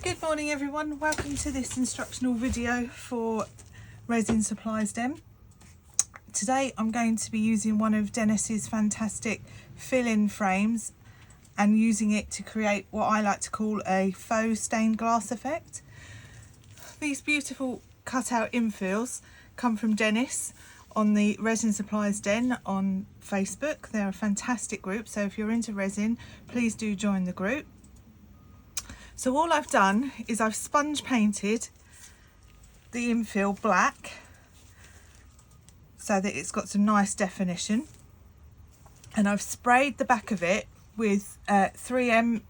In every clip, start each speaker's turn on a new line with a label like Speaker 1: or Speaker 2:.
Speaker 1: Good morning everyone, welcome to this instructional video for Resin Supplies Den. Today I'm going to be using one of Dennis's fantastic fill-in frames and using it to create what I like to call a faux stained glass effect. These beautiful cut-out infills come from Dennis on the Resin Supplies Den on Facebook. They're a fantastic group, so if you're into resin, please do join the group. So all I've done is I've sponge painted the infill black so that it's got some nice definition, and I've sprayed the back of it with 3M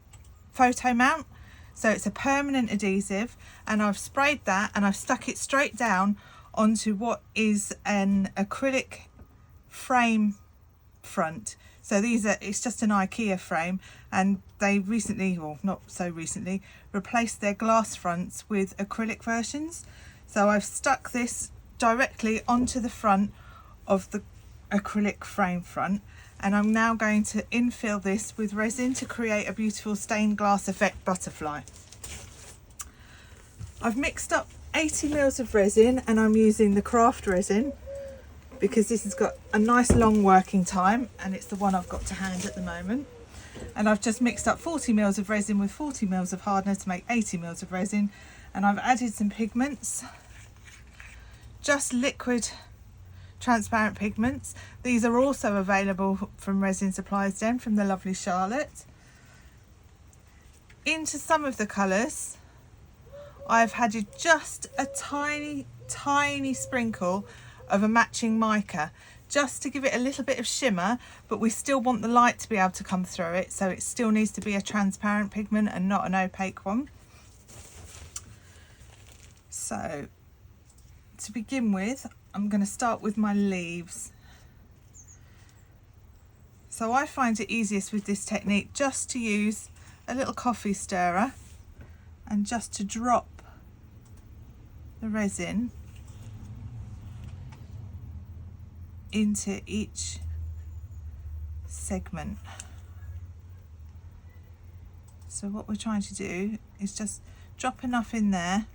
Speaker 1: photo mount, so it's a permanent adhesive, and I've sprayed that and I've stuck it straight down onto what is an acrylic frame front. So it's just an IKEA frame, and they recently, or not so recently, replaced their glass fronts with acrylic versions. So I've stuck this directly onto the front of the acrylic frame front, and I'm now going to infill this with resin to create a beautiful stained glass effect butterfly. I've mixed up 80 mils of resin, and I'm using the craft resin because this has got a nice long working time, and it's the one I've got to hand at the moment. And I've just mixed up 40 mils of resin with 40 mils of hardener to make 80 mils of resin, and I've added some pigments, just liquid transparent pigments. These are also available from Resin Supplies Den from the lovely Charlotte. Into some of the colours I've added just a tiny sprinkle of a matching mica, just to give it a little bit of shimmer, but we still want the light to be able to come through it, so it still needs to be a transparent pigment and not an opaque one. So to begin with, I'm going to start with my leaves. So I find it easiest with this technique just to use a little coffee stirrer and just to drop the resin into each segment. So what we're trying to do is just drop enough in there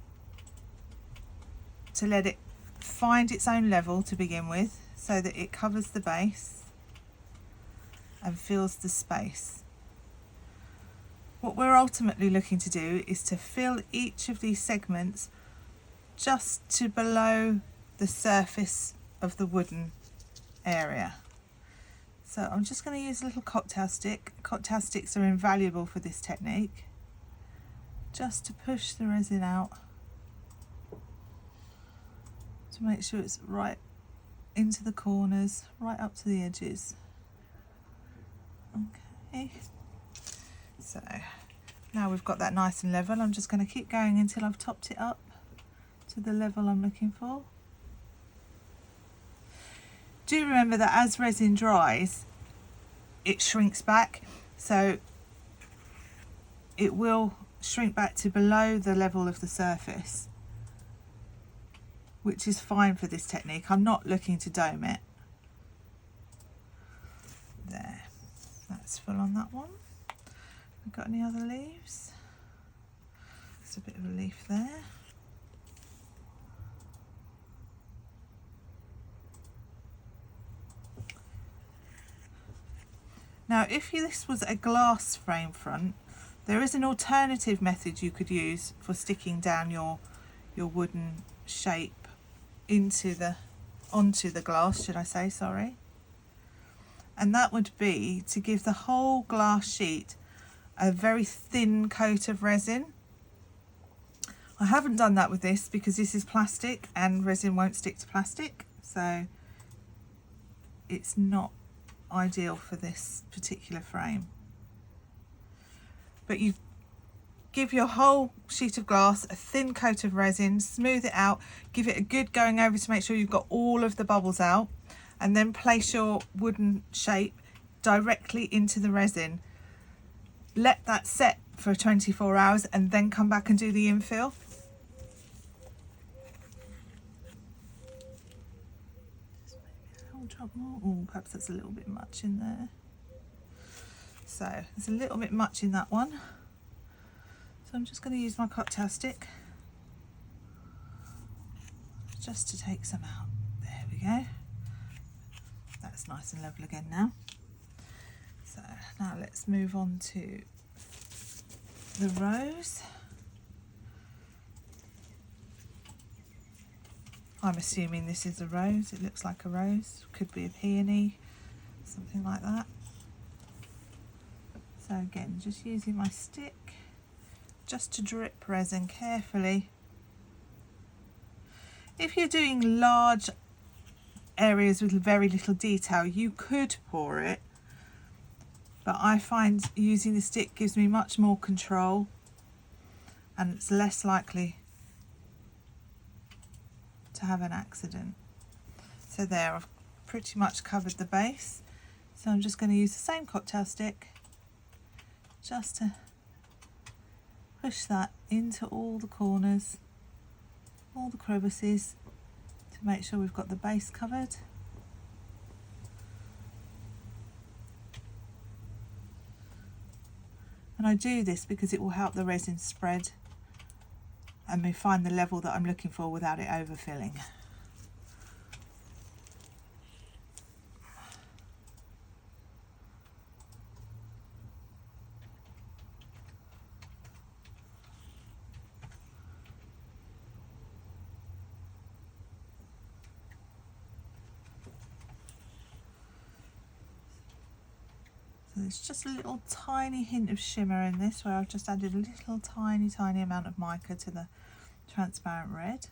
Speaker 1: to let it find its own level to begin with, so that it covers the base and fills the space. What we're ultimately looking to do is to fill each of these segments just to below the surface of the wooden area. So I'm just going to use a little cocktail stick. Cocktail sticks are invaluable for this technique, just to push the resin out to make sure it's right into the corners, right up to the edges. Okay, so now we've got that nice and level. I'm just going to keep going until I've topped it up to the level I'm looking for. Do remember that as resin dries, it shrinks back, so it will shrink back to below the level of the surface, which is fine for this technique. I'm not looking to dome it. There, that's full on that one. We've got any other leaves? There's a bit of a leaf there. Now, if this was a glass frame front, there is an alternative method you could use for sticking down your wooden shape onto the glass, should I say, sorry. And that would be to give the whole glass sheet a very thin coat of resin. I haven't done that with this because this is plastic and resin won't stick to plastic, so it's not ideal for this particular frame. But you give your whole sheet of glass a thin coat of resin, smooth it out, give it a good going over to make sure you've got all of the bubbles out, and then place your wooden shape directly into the resin. Let that set for 24 hours and then come back and do the infill. Drop more. Oh, perhaps that's a little bit much in there. So there's a little bit much in that one. So I'm just going to use my cocktail stick just to take some out. There we go. That's nice and level again now. So now let's move on to the rose. I'm assuming this is a rose. It looks like a rose. Could be a peony, something like that. So again, just using my stick just to drip resin carefully. If you're doing large areas with very little detail, you could pour it, but I find using the stick gives me much more control and it's less likely to have an accident. So there, I've pretty much covered the base. So I'm just going to use the same cocktail stick just to push that into all the corners, all the crevices, to make sure we've got the base covered. And I do this because it will help the resin spread and me find the level that I'm looking for without it overfilling. So there's just a little tiny hint of shimmer in this, where I've just added a little tiny amount of mica to the transparent red.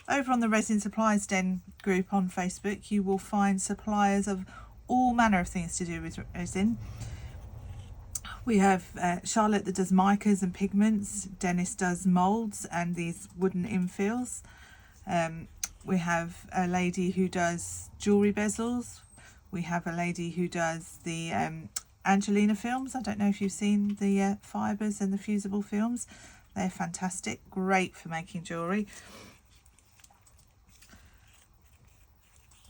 Speaker 1: Over on the Resin Supplies Den group on Facebook, you will find suppliers of all manner of things to do with resin. We have Charlotte that does micas and pigments. Dennis does moulds and these wooden infills. We have a lady who does jewellery bezels. We have a lady who does the Angelina films. I don't know if you've seen the fibres and the fusible films. They're fantastic, great for making jewellery.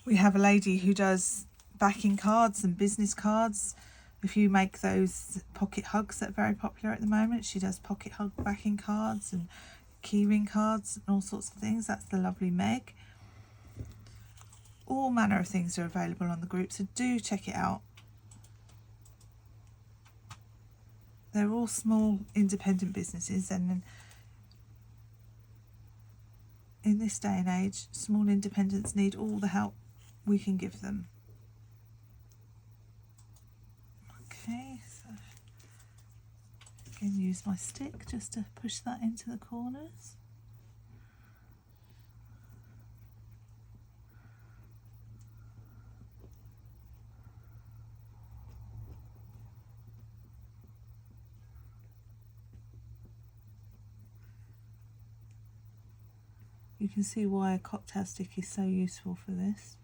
Speaker 1: We have a lady who does backing cards and business cards. If you make those pocket hugs that are very popular at the moment, she does pocket hug backing cards and keyring cards and all sorts of things. That's the lovely Meg. All manner of things are available on the group, so do check it out. They're all small independent businesses, and in this day and age, small independents need all the help we can give them. Okay, so again, use my stick just to push that into the corners. You can see why a cocktail stick is so useful for this.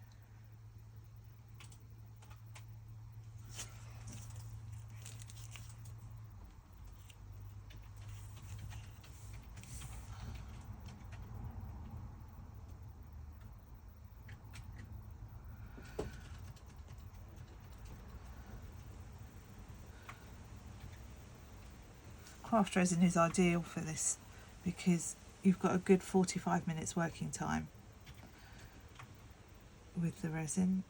Speaker 1: Craft resin is ideal for this because you've got a good 45 minutes working time with the resin,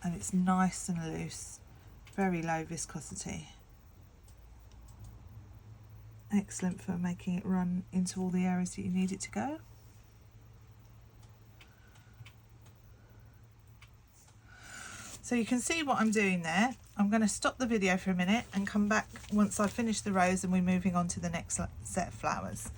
Speaker 1: and it's nice and loose, very low viscosity. Excellent for making it run into all the areas that you need it to go. So you can see what I'm doing there. I'm going to stop the video for a minute and come back once I've finished the rose and we're moving on to the next set of flowers.